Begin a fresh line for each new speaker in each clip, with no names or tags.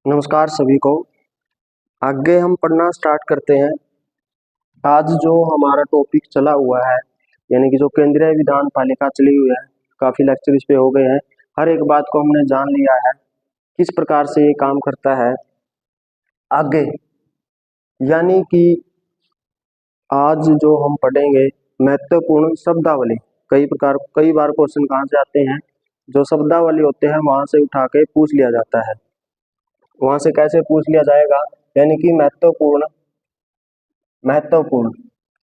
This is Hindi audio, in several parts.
नमस्कार सभी को। आगे हम पढ़ना स्टार्ट करते हैं। आज जो हमारा टॉपिक चला हुआ है यानी कि जो केंद्रीय विधान पालिका चली हुई है, काफ़ी लेक्चर इस पे हो गए हैं। हर एक बात को हमने जान लिया है किस प्रकार से ये काम करता है। आगे यानी कि आज जो हम पढ़ेंगे महत्वपूर्ण शब्दावली। कई बार क्वेश्चन कहाँ से आते हैं, जो शब्दावली होते हैं वहां से उठा के पूछ लिया जाता है। वहां से कैसे पूछ लिया जाएगा, यानी कि महत्वपूर्ण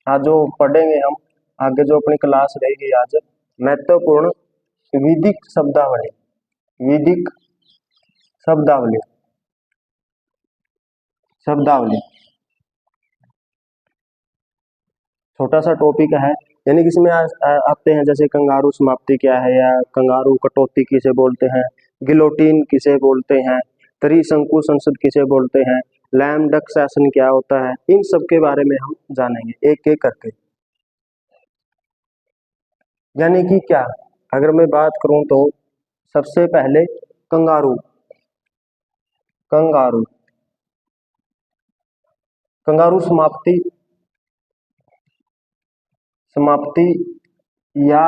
आज जो पढ़ेंगे हम, आगे जो अपनी क्लास रहेगी आज, महत्वपूर्ण विधिक शब्दावली। विधिक शब्दावली शब्दावली छोटा सा टॉपिक है, यानी कि इसमें आते हैं जैसे कंगारू समाप्ति क्या है, या कंगारू कटौती किसे बोलते हैं, गिलोटीन किसे बोलते हैं, त्रिशंकु संसद किसे बोलते हैं, लैम डक सेशन क्या होता है। इन सब के बारे में हम जानेंगे एक एक करके। यानी कि क्या, अगर मैं बात करूं तो सबसे पहले कंगारू कंगारू कंगारू समाप्ति समाप्ति या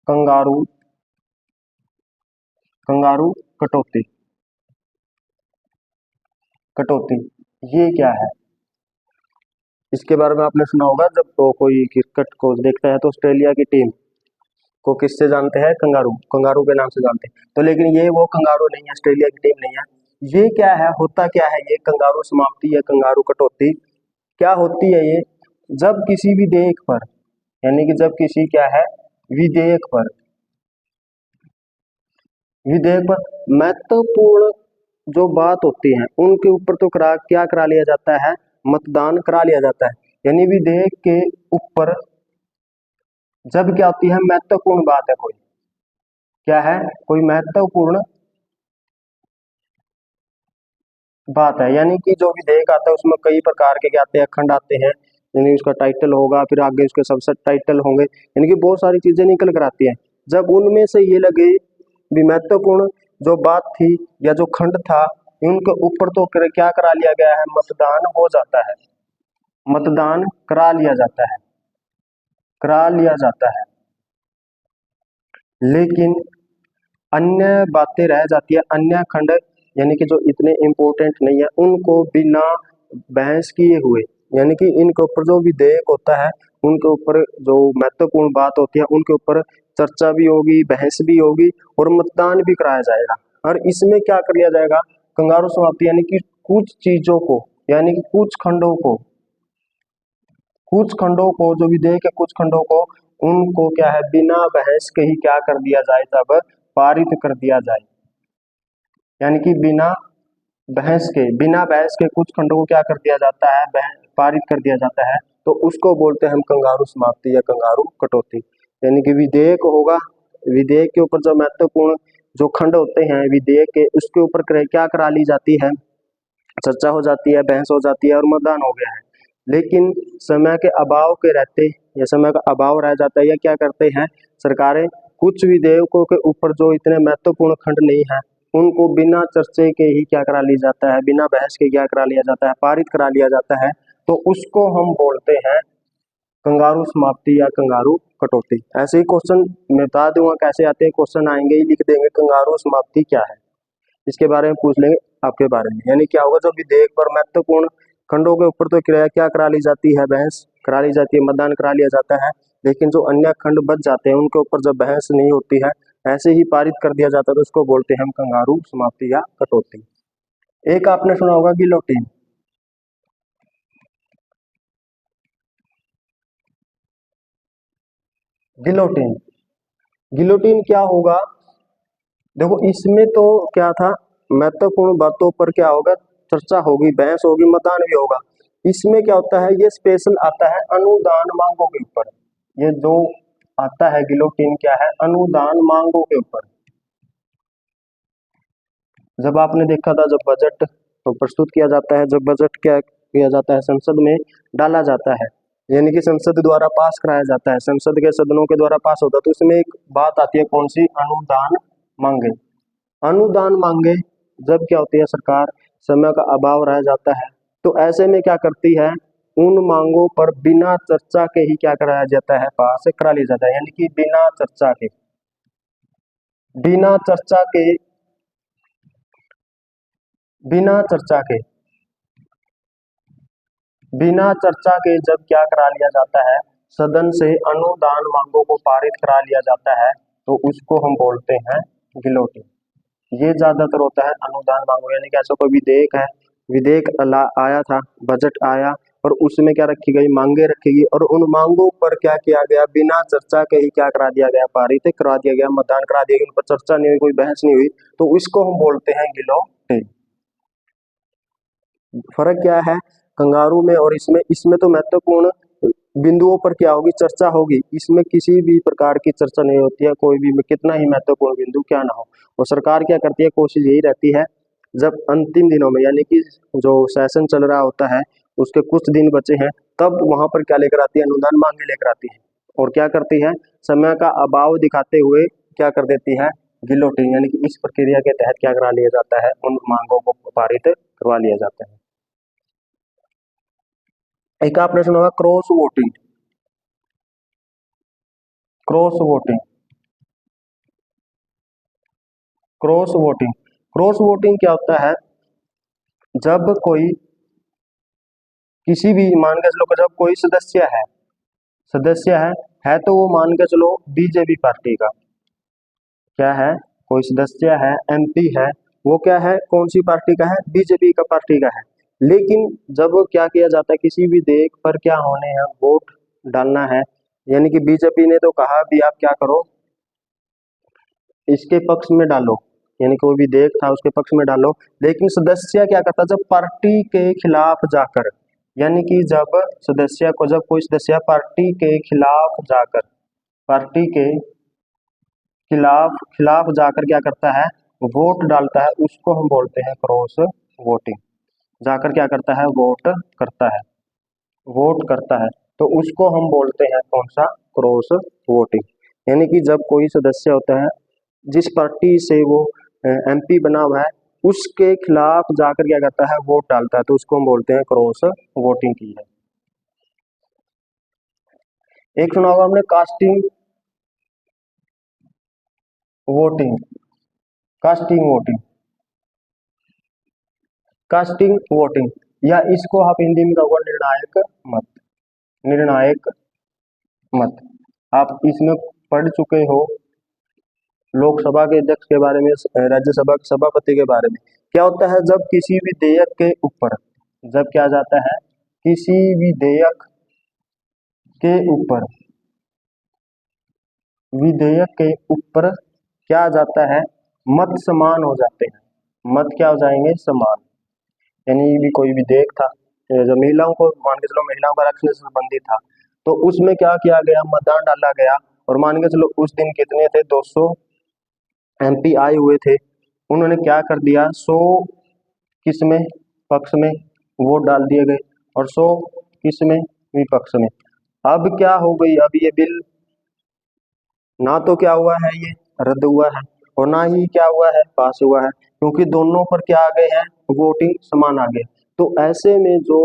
कंगारू कंगारू कटौती कटौती ये क्या है, इसके बारे में आपने सुना होगा। जब तो कोई क्रिकेट को देखता है तो ऑस्ट्रेलिया की टीम को किससे जानते हैं, कंगारू के नाम से जानते हैं। तो लेकिन ये वो कंगारू नहीं है, ऑस्ट्रेलिया की टीम नहीं है। ये क्या है, होता क्या है ये कंगारू समाप्ति या कंगारू कटौती क्या होती है। ये जब किसी विधेयक पर, यानी कि जब किसी क्या है विधेयक पर महत्वपूर्ण जो बात होती है उनके ऊपर तो क्या करा लिया जाता है, मतदान करा लिया जाता है। यानी विधेयक के ऊपर जब क्या होती है, महत्वपूर्ण बात है, कोई क्या है, कोई महत्वपूर्ण बात है। यानी कि जो विधेयक आता है उसमें कई प्रकार के क्या आते हैं, खंड आते हैं, यानी उसका टाइटल होगा, फिर आगे उसके सब टाइटल होंगे, यानी कि बहुत सारी चीजें निकल कर आती हैं। जब उनमें से ये लगे भी महत्वपूर्ण जो बात थी या जो खंड था, उनके ऊपर तो क्या करा लिया गया है, मतदान हो जाता है, मतदान करा लिया जाता है। लेकिन अन्य बातें रह जाती है, अन्य खंड यानी कि जो इतने इम्पोर्टेंट नहीं है, उनको बिना बहस किए हुए, यानी कि इनके ऊपर जो विधेयक होता है उनके ऊपर जो महत्वपूर्ण बात होती है उनके ऊपर चर्चा भी होगी, बहस भी होगी और मतदान भी कराया जाएगा। और इसमें क्या कर लिया जाएगा, कंगारू समाप्ति यानी कि कुछ चीजों को, यानी कि कुछ खंडों को जो विधेयक है, कुछ खंडों को उनको क्या है बिना बहस के ही क्या कर दिया जाए, तब पारित कर दिया जाए। यानी कि बिना बहस के कुछ खंडों को क्या कर दिया जाता है, पारित कर दिया जाता है। तो उसको बोलते हैं हम कंगारू समाप्ति या कंगारू कटौती। यानी कि विधेयक होगा, विधेयक के ऊपर जो महत्वपूर्ण जो खंड होते हैं विधेयक के, उसके ऊपर क्या करा ली जाती है, चर्चा हो जाती है, बहस हो जाती है और मतदान हो गया है। लेकिन समय के अभाव के रहते, या समय का अभाव रह जाता है, या क्या करते हैं सरकारें, कुछ विधेयकों के ऊपर जो इतने महत्वपूर्ण खंड नहीं है उनको बिना चर्चे के ही क्या करा लिया जाता है, बिना बहस के क्या करा लिया जाता है, पारित करा लिया जाता है। तो उसको हम बोलते हैं कंगारू समाप्ति या कंगारू कटौती। ऐसे ही क्वेश्चन मैं बता दूंगा कैसे आते हैं, क्वेश्चन आएंगे ही लिख देंगे कंगारू समाप्ति क्या है, इसके बारे में पूछ लेंगे आपके बारे में। यानी क्या होगा, जो विधेयक पर महत्वपूर्ण खंडों के ऊपर तो क्या करा ली जाती है, बहस करा ली जाती है, मतदान करा लिया जाता है। लेकिन जो अन्य खंड बच जाते हैं उनके ऊपर जब बहस नहीं होती है, ऐसे ही पारित कर दिया जाता है, तो उसको बोलते हैं हम कंगारू समाप्ति या कटौती। एक आपने सुना होगा गिलोटीन। गिलोटीन गिलोटीन क्या होगा, देखो इसमें तो क्या था, महत्वपूर्ण बातों पर क्या होगा, चर्चा होगी, बहस होगी, मतदान भी होगा। इसमें क्या होता है, ये स्पेशल आता है अनुदान मांगों के ऊपर। ये जो आता है गिलोटीन क्या है, अनुदान मांगों के ऊपर। जब आपने देखा था जब बजट तो प्रस्तुत किया जाता है, जब बजट क्या किया जाता है, संसद में डाला जाता है, यानी कि संसद द्वारा पास कराया जाता है, संसद के सदनों के द्वारा पास होता है, तो इसमें एक बात आती है कौन सी, अनुदान मांगे। अनुदान मांगे जब क्या होती है सरकार, समय का अभाव रह जाता है, तो ऐसे में क्या करती है, उन मांगों पर बिना चर्चा के ही क्या कराया जाता है, पास करा लिया जाता है। यानी कि बिना चर्चा के बिना चर्चा के बिना चर्चा के जब क्या करा लिया जाता है, सदन से अनुदान मांगों को पारित करा लिया जाता है, तो उसको हम बोलते हैं गिलोटिन। ये ज्यादातर होता है अनुदान मांगों, यानी कि ऐसा कोई विधेयक है, आया था, बजट आया और उसमें क्या रखी गई, मांगे रखी गई, और उन मांगों पर क्या किया गया, बिना चर्चा के ही क्या करा दिया गया, पारित करा दिया गया, मतदान करा दिया गया, उन पर चर्चा नहीं हुई, कोई बहस नहीं हुई, तो इसको हम बोलते हैं गिलोटिन। फर्क क्या है कंगारू में और इसमें? इसमें तो महत्वपूर्ण बिंदुओं पर क्या होगी, चर्चा होगी, इसमें किसी भी प्रकार की चर्चा नहीं होती है, कोई भी कितना ही महत्वपूर्ण बिंदु क्या ना हो। और सरकार क्या करती है, कोशिश यही रहती है, जब अंतिम दिनों में, यानी कि जो सेशन चल रहा होता है उसके कुछ दिन बचे हैं, तब वहां पर क्या लेकर आती है, अनुदान मांगे लेकर आती है, और क्या करती है, समय का अभाव दिखाते हुए क्या कर देती है, गिलोटिन, यानी कि इस प्रक्रिया के तहत क्या करा लिया जाता है, उन मांगों को पारित करवा लिया जाता है। एक आपने सुना होगा cross voting. Cross voting cross voting cross voting क्या होता है, जब कोई किसी भी, मान के चलो जब कोई सदस्य है तो वो मान के चलो बीजेपी पार्टी का क्या है, कोई सदस्य है, एमपी है, वो क्या है, कौन सी पार्टी का है, बीजेपी का पार्टी का है। लेकिन जब क्या किया जाता है, किसी भी देख पर क्या होने हैं, वोट डालना है, यानी कि बीजेपी ने तो कहा भी आप क्या करो, इसके पक्ष में डालो, यानी कोई भी देख था उसके पक्ष में डालो। लेकिन सदस्य क्या करता, जब पार्टी के खिलाफ जाकर, यानी कि जब कोई सदस्य पार्टी के खिलाफ जाकर, पार्टी के खिलाफ खिलाफ जाकर क्या करता है, वोट डालता है, उसको हम बोलते हैं क्रॉस वोटिंग। जाकर क्या करता है, वोट करता है, तो उसको हम बोलते हैं कौन सा, क्रॉस वोटिंग। यानी कि जब कोई सदस्य होता है, जिस पार्टी से वो एमपी बना हुआ है, उसके खिलाफ जाकर क्या करता है, वोट डालता है, तो उसको हम बोलते हैं क्रॉस वोटिंग की है। एक सुना होगा हमने voting casting voting casting voting, या इसको आप हिंदी में कहोगे मत निर्णायक मत। आप इसमें पढ़ चुके हो लोकसभा के अध्यक्ष के बारे में, राज्यसभा के सभापति के बारे में। क्या होता है, जब किसी विधेयक के ऊपर, जब क्या जाता है, किसी विधेयक के ऊपर विधेयक के ऊपर क्या जाता है, मत समान हो जाते हैं, मत क्या हो जाएंगे, समान। यानी भी कोई विधेयक था जो महिलाओं को, मान के चलो महिलाओं का आरक्षण से संबंधित था, तो उसमें क्या किया गया, मतदान डाला गया, और मान के चलो उस दिन कितने थे, 200 एमपी आए हुए थे, उन्होंने क्या कर दिया, 100 किस में, पक्ष में वोट डाल दिए गए, और 100 किस में, विपक्ष में। अब क्या हो गई, अब ये बिल ना तो क्या हुआ है, ये रद्द हुआ है, और ना ही क्या हुआ है, पास हुआ है, क्योंकि दोनों पर क्या आ गए हैं, वोटिंग समान आ गए। तो ऐसे में जो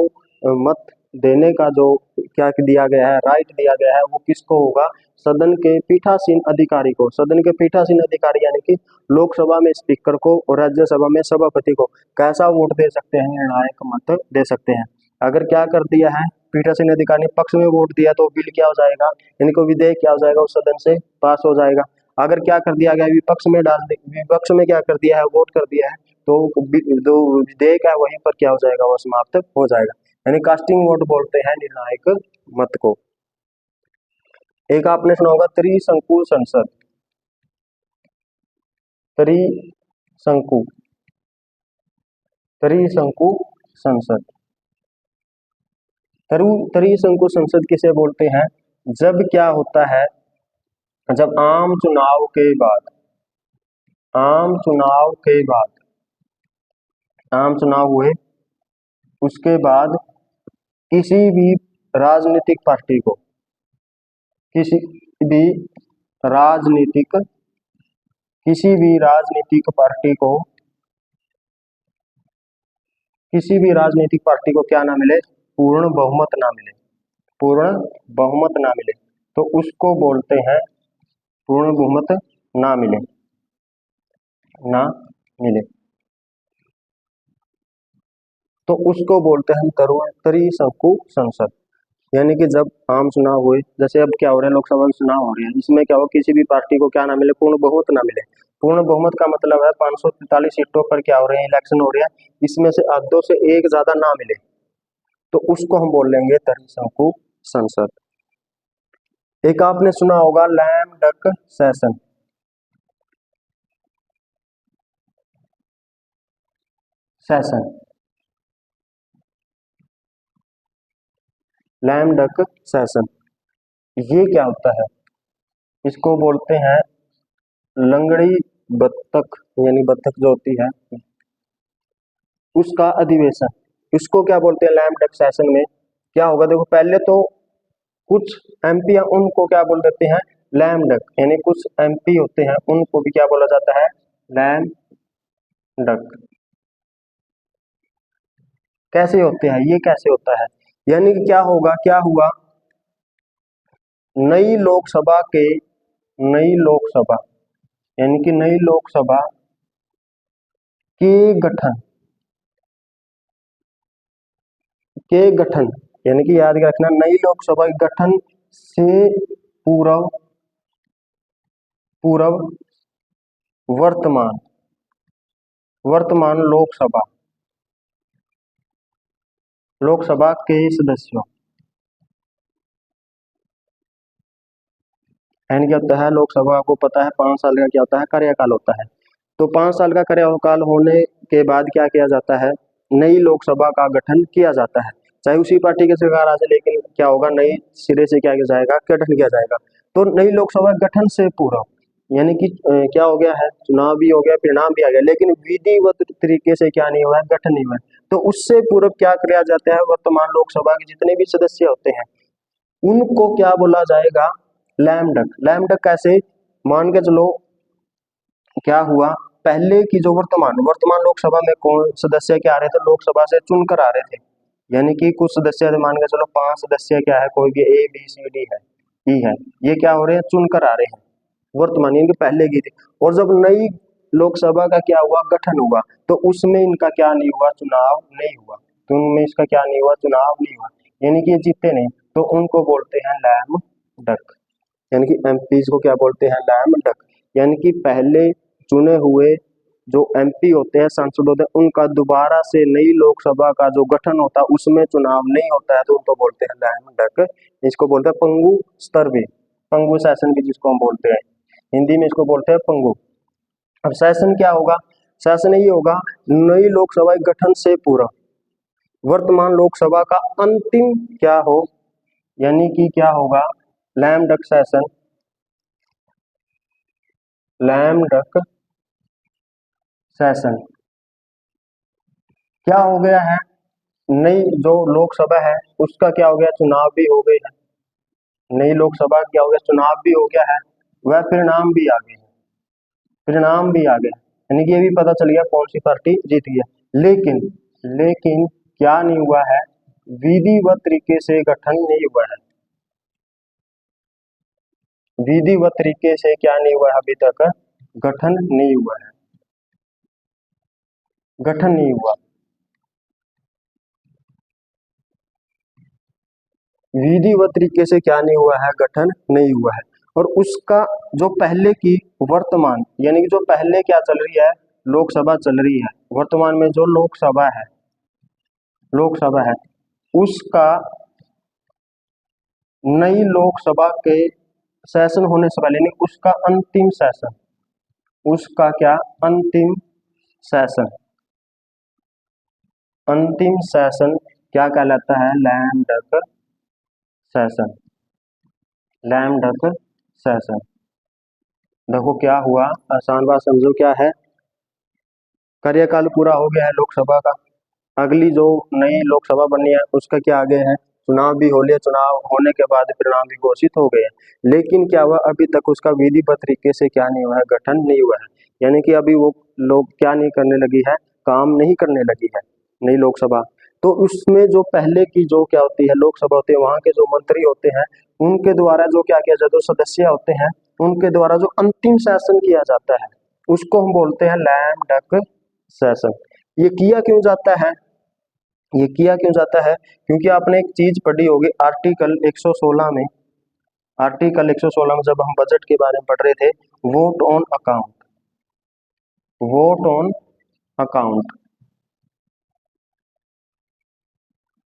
मत देने का जो क्या दिया गया है, राइट दिया गया है, वो किसको होगा, सदन के पीठासीन अधिकारी को। सदन के पीठासीन अधिकारी यानी कि लोकसभा में स्पीकर को और राज्यसभा में सभापति को कैसा वोट दे सकते हैं, निर्णायक मत दे सकते हैं। अगर क्या कर दिया है, पीठासीन अधिकारी ने पक्ष में वोट दिया, तो बिल क्या हो जाएगा, इनको विधेयक क्या हो जाएगा, उस सदन से पास हो जाएगा। अगर क्या कर दिया गया, विपक्ष में क्या कर दिया है, वोट कर दिया है, तो जो विधेयक है वहीं पर क्या हो जाएगा, वो समाप्त हो जाएगा। यानी कास्टिंग वोट बोलते हैं निर्णायक मत को। एक आपने सुना होगा त्रिशंकु संसद। त्रिशंकु त्रिशंकु संसद त्रिशंकु संसद किसे बोलते हैं, जब क्या होता है, जब आम चुनाव हुए, उसके बाद किसी भी राजनीतिक पार्टी को किसी भी राजनीतिक किसी भी राजनीतिक पार्टी को किसी भी राजनीतिक पार्टी को क्या ना मिले, पूर्ण बहुमत ना मिले, पूर्ण बहुमत ना मिले, तो उसको बोलते हैं पूर्ण बहुमत ना मिले, ना मिले, तो उसको बोलते हैं हम त्रिशंकु संसद। यानी कि जब आम चुनाव हुए, जैसे अब क्या हो रहा है, लोकसभा में चुनाव हो रहे हैं, इसमें क्या हो, किसी भी पार्टी को क्या ना मिले, पूर्ण बहुमत ना मिले। पूर्ण बहुमत का मतलब है 543 सीटों पर क्या हो रहे हैं, इलेक्शन हो रहे हैं, इसमें से आधों से एक ज्यादा ना मिले, तो उसको हम बोल लेंगे त्रिशंकु संसद। एक आपने सुना होगा lame duck session. Session, lame duck session, ये क्या होता है? इसको बोलते हैं लंगड़ी बत्तख, यानी बत्तख जो होती है उसका अधिवेशन। इसको क्या बोलते हैं, लैम डक सेशन में क्या होगा, देखो पहले तो कुछ एमपी उनको क्या बोल देते हैं, लैम डक, यानी कुछ एमपी होते हैं उनको भी क्या बोला जाता है, लैम डक। कैसे होते हैं ये, कैसे होता है, यानी कि क्या होगा, क्या हुआ, नई लोकसभा के, नई लोकसभा, यानी कि नई लोकसभा के गठन, के गठन, यानी कि याद रखना, नई लोकसभा के गठन से पूर्व, पूर्व वर्तमान, वर्तमान लोकसभा, लोकसभा के सदस्यों, यानी क्या होता है, लोकसभा को पता है 5 साल का क्या होता है, कार्यकाल होता है, तो 5 साल का कार्यकाल होने के बाद क्या किया जाता है, नई लोकसभा का गठन किया जाता है, चाहे उसी पार्टी की सरकार आ जाए, लेकिन क्या होगा, नई सिरे से क्या किया जाएगा, गठन किया जाएगा। तो नई लोकसभा गठन से पूर्व, यानी कि क्या हो गया है, चुनाव भी हो गया, परिणाम भी आ गया, लेकिन विधिवत तरीके से क्या नहीं हुआ है, गठन नहीं हुआ है, तो उससे पूर्व क्या किया जाता है, वर्तमान लोकसभा के जितने भी सदस्य होते हैं उनको क्या बोला जाएगा, लैम डक। लैम डक कैसे, मान के चलो क्या हुआ, पहले की जो वर्तमान, वर्तमान लोकसभा में कौन सदस्य क्या आ रहे थे, लोकसभा से चुनकर आ रहे थे, यानी कि कुछ सदस्य मान के चलो 5 सदस्य क्या है, कोई भी ABCD है, ई है, ये क्या हो रहे हैं, चुनकर आ रहे हैं, वर्तमान यानी कि पहले की थी। और जब नई लोकसभा का क्या हुआ, गठन हुआ, तो उसमें इनका क्या नहीं हुआ, चुनाव नहीं हुआ, तो उनमें इसका क्या नहीं हुआ, चुनाव नहीं हुआ, यानी कि ये जीते नहीं, तो उनको बोलते हैं लैम डक, यानी कि एमपी को क्या बोलते हैं, लैम डक, यानी कि पहले चुने हुए जो एमपी होते हैं, सांसद होते हैं, उनका दोबारा से नई लोकसभा का जो गठन होता है उसमें चुनाव नहीं होता है, तो उनको बोलते हैं लैम डक। इसको बोलते हैं पंगु स्तर भी, पंगु शासन भी जिसको हम बोलते हैं, हिंदी में इसको बोलते हैं पंगु। अब शासन क्या होगा, शासन ये होगा, नई लोकसभा के गठन से पूर्व वर्तमान लोकसभा का अंतिम क्या हो, यानी कि क्या होगा, lame duck session, lame duck session क्या हो गया है, नई जो लोकसभा है उसका क्या हो गया, चुनाव भी हो गई है, नई लोकसभा क्या हो गया, चुनाव भी हो गया है, वह परिणाम भी आ गए हैं, परिणाम भी आ गया, यानी कि ये भी पता चल गया कौन सी पार्टी जीत गया। लेकिन, लेकिन क्या नहीं हुआ है, विधिवत तरीके से गठन नहीं हुआ है, विधिवत तरीके से क्या नहीं हुआ है, अभी तक गठन नहीं हुआ है, गठन नहीं हुआ, विधिवत तरीके से क्या नहीं हुआ है, गठन नहीं हुआ है। और उसका जो पहले की वर्तमान, यानी कि जो पहले क्या चल रही है, लोकसभा चल रही है, वर्तमान में जो लोकसभा है, लोकसभा है उसका नई लोकसभा के सेशन होने से पहले, यानी उसका अंतिम सेशन, उसका क्या, अंतिम सेशन, अंतिम सेशन क्या कहलाता है, lame duck session, lame duck session. देखो क्या हुआ, आसान बात समझो क्या है, कार्यकाल पूरा हो गया है लोकसभा का, अगली जो नई लोकसभा बनी है उसका क्या आगे है, चुनाव भी हो लिया, चुनाव होने के बाद परिणाम भी घोषित हो गए हैं, लेकिन क्या हुआ, अभी तक उसका विधिवत तरीके से क्या नहीं हुआ है, गठन नहीं हुआ है, यानी कि अभी वो लोग क्या नहीं करने लगी है, काम नहीं करने लगी है। नई लोकसभा। तो उसमें जो पहले की जो क्या होती है लोकसभा होती है, वहां के जो मंत्री होते हैं उनके द्वारा जो क्या किया जाता है, जो सदस्य होते हैं उनके द्वारा जो अंतिम शासन किया जाता है उसको हम बोलते हैं लैम डक सेशन। ये किया क्यों जाता है, ये किया क्यों जाता है, क्योंकि आपने एक चीज पढ़ी होगी आर्टिकल 116 में, आर्टिकल 116 में जब हम बजट के बारे में पढ़ रहे थे, vote on account, vote on account,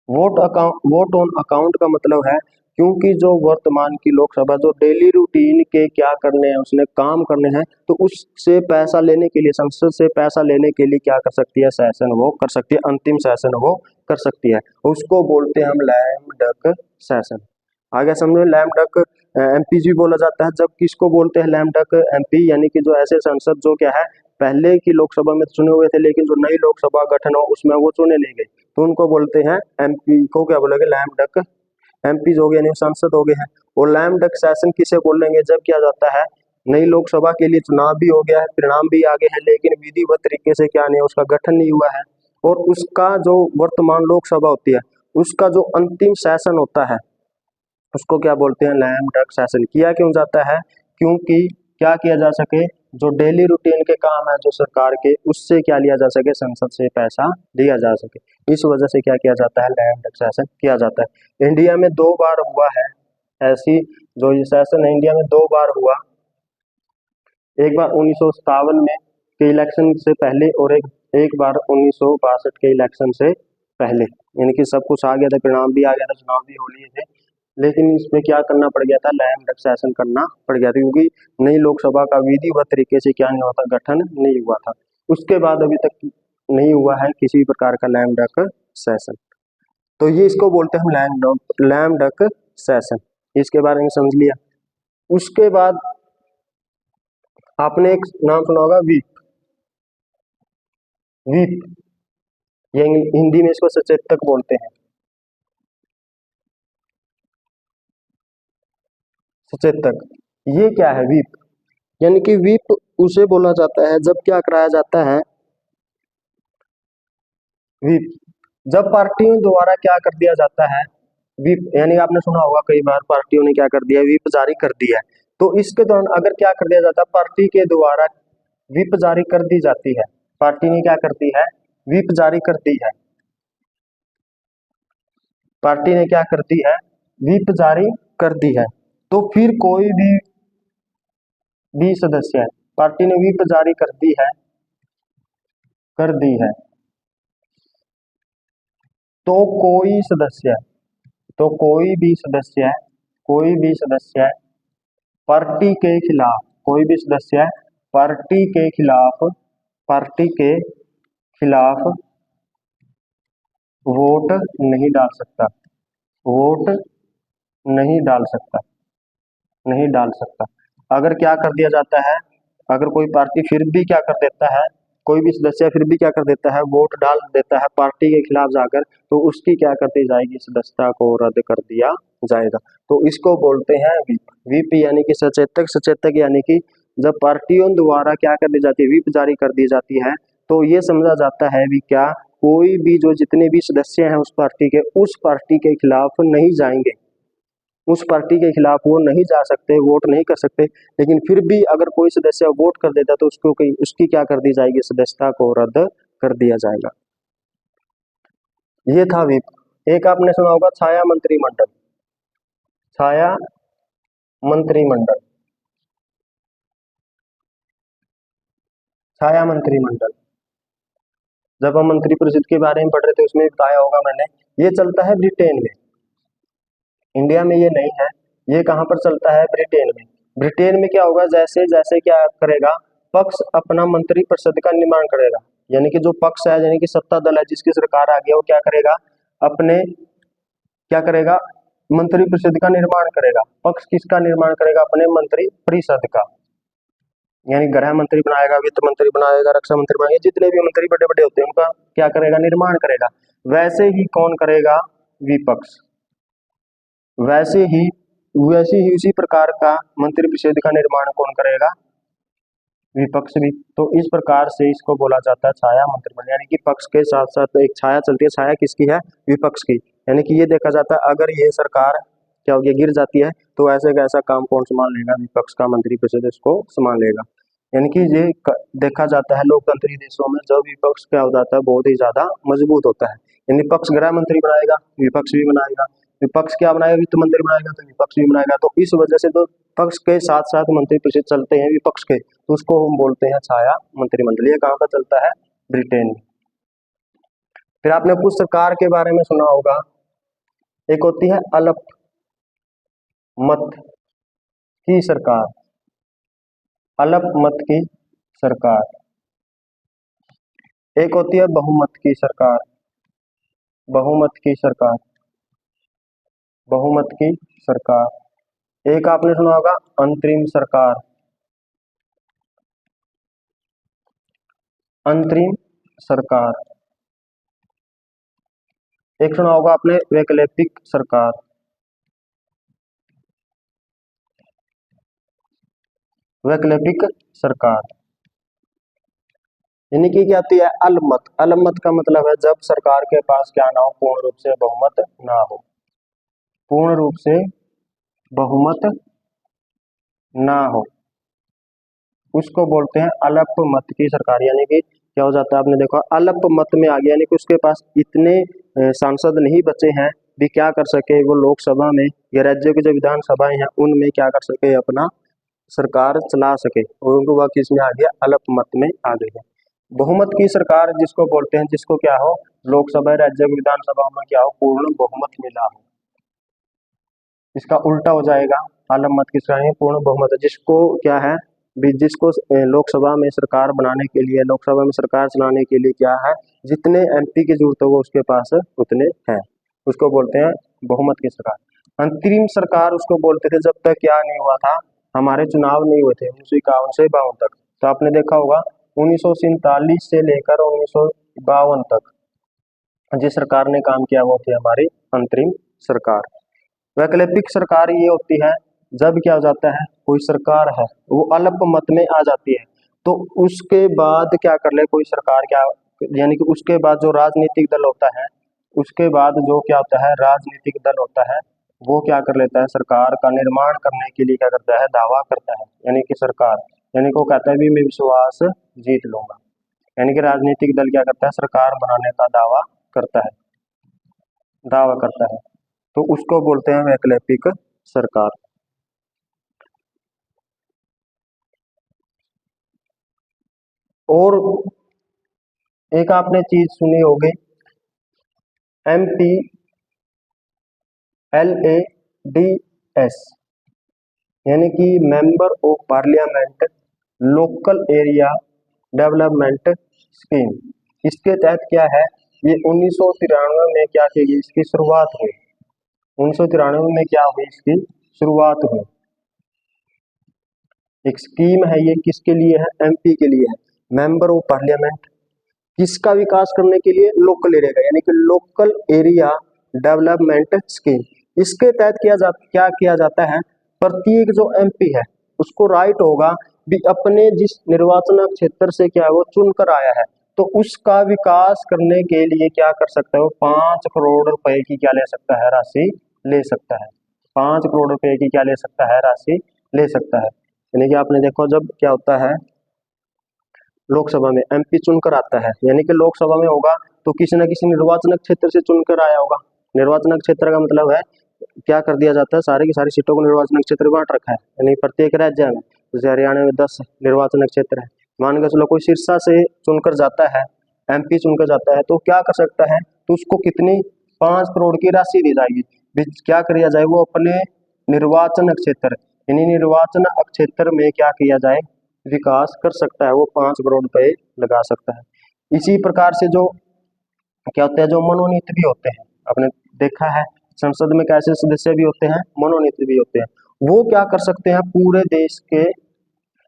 vote on account का मतलब है क्योंकि जो वर्तमान की लोकसभा जो डेली रूटीन के क्या करने हैं उसने काम करने हैं, तो उससे पैसा लेने के लिए, संसद से पैसा लेने के लिए क्या कर सकती है, सेशन वो कर सकती है, अंतिम सेशन वो कर सकती है, उसको बोलते हैं हम लैम डक सेशन। आगे समझो, लैम डक एमपी जी बोला जाता है, जब किसको बोलते हैं लैम डक एमपी, यानी कि जो ऐसे संसद जो क्या है पहले की लोकसभा में चुने हुए थे लेकिन जो नई लोकसभा गठन हो उसमें वो चुने नहीं गए, तो उनको बोलते हैं एमपी को क्या बोलेंगे, लैम डक एमपी हो गए, यानी सांसद हो गए हैं। और लैम डक सेशन किसे बोलेंगे, जब किया जाता है नई लोकसभा के लिए चुनाव भी हो गया है, परिणाम भी आगे है, लेकिन विधिवत तरीके से क्या नहीं, उसका गठन नहीं हुआ है, और उसका जो वर्तमान लोकसभा होती है उसका जो अंतिम सेशन होता है उसको क्या बोलते हैं, लैम डक सेशन। किया क्यों जाता है, क्योंकि क्या किया जा सके, जो डेली रूटीन के काम है जो सरकार के, उससे क्या लिया जा सके, संसद से पैसा लिया जा सके, इस वजह से क्या किया जाता है, लैम डक सेशन किया जाता है। इंडिया में 2 बार हुआ है ऐसी, जो ये सेशन है इंडिया में 2 बार हुआ, एक बार 1957 में के इलेक्शन से पहले और एक बार 1962 के इलेक्शन से पहले, यानी कि सब कुछ आ गया था, परिणाम भी आ गया था, चुनाव भी हो लिए थे, लेकिन इसमें क्या करना पड़ गया था, लैम डक सेशन करना पड़ गया था, क्योंकि नई लोकसभा का विधिवत तरीके से क्या नहीं हुआ था, गठन नहीं हुआ था। उसके बाद अभी तक नहीं हुआ है किसी प्रकार का लैम डक सेशन। तो ये इसको बोलते हैं हम लैम डक सेशन, इसके बारे में समझ लिया। उसके बाद आपने एक नाम सुना होगा व्हीप, व्हीप, ये हिंदी में इसको सचेतक बोलते हैं, सचेतक। ये क्या है व्हीप, यानी कि व्हीप उसे बोला जाता है जब क्या कराया जाता है, व्हीप जब पार्टियों द्वारा क्या कर दिया जाता है, व्हीप यानी आपने सुना होगा कई बार पार्टियों ने क्या कर दिया, व्हीप जारी कर दिया है, तो इसके दौरान अगर क्या कर दिया जाता है, पार्टी के द्वारा व्हीप जारी कर दी जाती है, पार्टी ने क्या करती है, व्हीप जारी कर दी है, पार्टी ने क्या करती है, व्हीप जारी कर दी है, तो फिर कोई भी सदस्य है, पार्टी ने व्हीप जारी कर दी है, कर दी है, तो कोई सदस्य, तो कोई भी सदस्य है, कोई भी सदस्य है पार्टी के खिलाफ, कोई भी सदस्य है पार्टी के खिलाफ, पार्टी के खिलाफ वोट नहीं डाल सकता, वोट नहीं डाल सकता, नहीं डाल सकता। अगर क्या कर दिया जाता है, अगर कोई पार्टी फिर भी क्या कर देता है, कोई भी सदस्य फिर भी क्या कर देता है, वोट डाल देता है पार्टी के खिलाफ जाकर, तो उसकी क्या कर दी जाएगी, सदस्यता को रद्द कर दिया जाएगा। तो इसको बोलते हैं व्हीप, व्हीप यानी कि सचेतक, सचेतक यानी कि जब पार्टियों द्वारा क्या कर दी जाती है, व्हीप जारी कर दी जाती है, तो ये समझा जाता है भी क्या, कोई भी जो जितने भी सदस्य हैं उस पार्टी के, उस पार्टी के खिलाफ नहीं जाएंगे, उस पार्टी के खिलाफ वो नहीं जा सकते, वोट नहीं कर सकते, लेकिन फिर भी अगर कोई सदस्य वोट कर देता तो उसको उसकी क्या कर दी जाएगी, सदस्यता को रद्द कर दिया जाएगा। ये था व्हीप। एक आपने सुना होगा छाया मंत्रिमंडल, छाया मंत्रिमंडल, छाया मंत्रिमंडल, जब हम मंत्रिपरिषद के बारे में पढ़ रहे थे उसमें बताया होगा मैंने, ये चलता है ब्रिटेन में, इंडिया में ये नहीं है, ये कहाँ पर चलता है, ब्रिटेन में। ब्रिटेन में क्या होगा, जैसे जैसे क्या करेगा, पक्ष अपना मंत्रिपरिषद का निर्माण करेगा, यानी कि जो पक्ष है, यानी कि सत्ता दल है, जिसकी सरकार आ गया, वो क्या करेगा, अपने क्या करेगा, मंत्रिपरिषद का निर्माण करेगा। पक्ष किसका निर्माण करेगा, अपने मंत्रिपरिषद का, यानी गृह मंत्री बनाएगा, वित्त मंत्री बनाएगा, रक्षा मंत्री बनाएगा, जितने भी मंत्री बड़े बड़े होते हैं उनका क्या करेगा, निर्माण करेगा। वैसे ही कौन करेगा, विपक्ष, वैसे ही, वैसे ही उसी प्रकार का मंत्रिपरिषद का निर्माण कौन करेगा, विपक्ष भी। तो इस प्रकार से इसको बोला जाता है छाया मंत्रिमंडल, यानी कि पक्ष के साथ साथ एक छाया चलती है। छाया किसकी है? विपक्ष की। यानी कि ये देखा जाता है अगर ये सरकार क्या होगी, गिर जाती है, तो ऐसे का ऐसा काम कौन संभाल लेगा? विपक्ष का मंत्रिपरिषद इसको संभाल लेगा। यानी कि ये देखा जाता है लोकतंत्री देशों में जब विपक्ष क्या हो जाता है, बहुत ही ज्यादा मजबूत होता है। यानी पक्ष गृह मंत्री बनाएगा, विपक्ष भी बनाएगा, विपक्ष क्या बनाएगा? वित्त मंत्री बनाएगा, तो विपक्ष भी बनाएगा। तो इस वजह से तो पक्ष के साथ साथ मंत्रिपरिषद चलते हैं विपक्ष के, तो उसको हम बोलते हैं छाया मंत्रिमंडल। ये कहाँ पर चलता है? ब्रिटेन में। फिर आपने कुछ सरकार के बारे में सुना होगा, एक होती है अल्पमत की सरकार, अल्पमत की सरकार। एक होती है बहुमत की सरकार, बहुमत की सरकार, बहुमत की सरकार। एक आपने सुना होगा अंतरिम सरकार, अंतरिम सरकार। एक सुना होगा आपने वैकल्पिक सरकार, वैकल्पिक सरकार। यानी कि क्या होती है? अल्पमत। अल्पमत का मतलब है जब सरकार के पास क्या ना हो, पूर्ण रूप से बहुमत ना हो, पूर्ण रूप से बहुमत ना हो, उसको बोलते हैं अल्पमत की सरकार। यानी कि क्या हो जाता है, आपने देखा अल्पमत में आ गया, यानी कि उसके पास इतने सांसद नहीं बचे हैं भी क्या कर सके वो लोकसभा में या राज्यों की जो विधानसभाएं हैं उनमें क्या कर सके, अपना सरकार चला सके, और उनको वह किस में आ गया? अल्पमत में आ गया। बहुमत की सरकार जिसको बोलते हैं, जिसको क्या हो, लोकसभा राज्य विधानसभा में क्या हो, पूर्ण बहुमत मिला हो। इसका उल्टा हो जाएगा, अल्पमत की सरकार पूर्ण बहुमत है, जिसको क्या है जिसको लोकसभा में सरकार बनाने के लिए, लोकसभा में सरकार चलाने के लिए क्या है, जितने एमपी की जरूरत हो वो उसके पास उतने हैं, उसको बोलते हैं बहुमत की सरकार। अंतरिम सरकार उसको बोलते थे जब तक क्या नहीं हुआ था, हमारे चुनाव नहीं हुए थे 1951 से 52 तक। तो आपने देखा होगा 1947 से लेकर 1952 तक जिस सरकार ने काम किया वो थी हमारी अंतरिम सरकार। वैकल्पिक सरकार ये होती है जब क्या हो जाता है, कोई सरकार है वो अल्पमत में आ जाती है, तो उसके बाद क्या कर ले कोई सरकार, क्या यानी कि उसके बाद जो राजनीतिक दल होता है, उसके बाद जो क्या होता है राजनीतिक दल होता है, वो क्या कर लेता है, सरकार का निर्माण करने के लिए क्या करता है, दावा करता है। यानी कि सरकार, यानी कि वो कहता है भी मैं विश्वास जीत लूंगा। यानी कि राजनीतिक दल क्या करता है, सरकार बनाने का दावा करता है, दावा करता है, तो उसको बोलते हैं वैकल्पिक सरकार। और एक आपने चीज सुनी होगी, MPLADS, यानी कि member of parliament local area development scheme. इसके तहत क्या है, ये 1993 में क्या की गई, इसकी शुरुआत हुई, 1993 में क्या हुई, इसकी शुरुआत हुई। एक स्कीम है ये, किसके लिए है, एमपी के लिए है, मेंबर ऑफ पार्लियामेंट। किसका विकास करने के लिए, लोकल एरिया का, यानी कि लोकल एरिया डेवलपमेंट स्कीम। इसके तहत क्या किया जाता है, प्रत्येक जो एमपी है उसको राइट होगा भी अपने जिस निर्वाचन क्षेत्र से क्या वो चुनकर आया है, तो उसका विकास करने के लिए क्या कर सकता है, वो 5 करोड़ रुपए की क्या ले सकता है, राशि ले सकता है। 5 करोड़ रुपए की क्या ले सकता है, राशि ले सकता है। यानी कि आपने देखो जब क्या होता है लोकसभा में एमपी चुनकर आता है, यानी कि लोकसभा में होगा तो किसी न किसी निर्वाचन क्षेत्र से चुनकर आया होगा। निर्वाचन क्षेत्र का मतलब है क्या कर दिया जाता है, सारी की सारी सीटों को निर्वाचन क्षेत्र बांट रखा है, यानी प्रत्येक राज्य में, जैसे हरियाणा में 10 निर्वाचन क्षेत्र है, मान के चलो कोई सिरसा से चुनकर जाता है, एमपी चुनकर जाता है, तो क्या कर सकता है, तो उसको कितनी 5 करोड़ की राशि दी जाएगी। क्या किया जाए, वो अपने निर्वाचन क्षेत्र, यानी निर्वाचन क्षेत्र में क्या किया जाए, विकास कर सकता है, वो 5 करोड़ रुपए लगा सकता है। इसी प्रकार से जो क्या होते हैं, जो मनोनीत भी होते हैं, आपने देखा है संसद में कैसे सदस्य भी होते हैं, मनोनीत भी होते हैं, वो क्या कर सकते हैं, पूरे देश के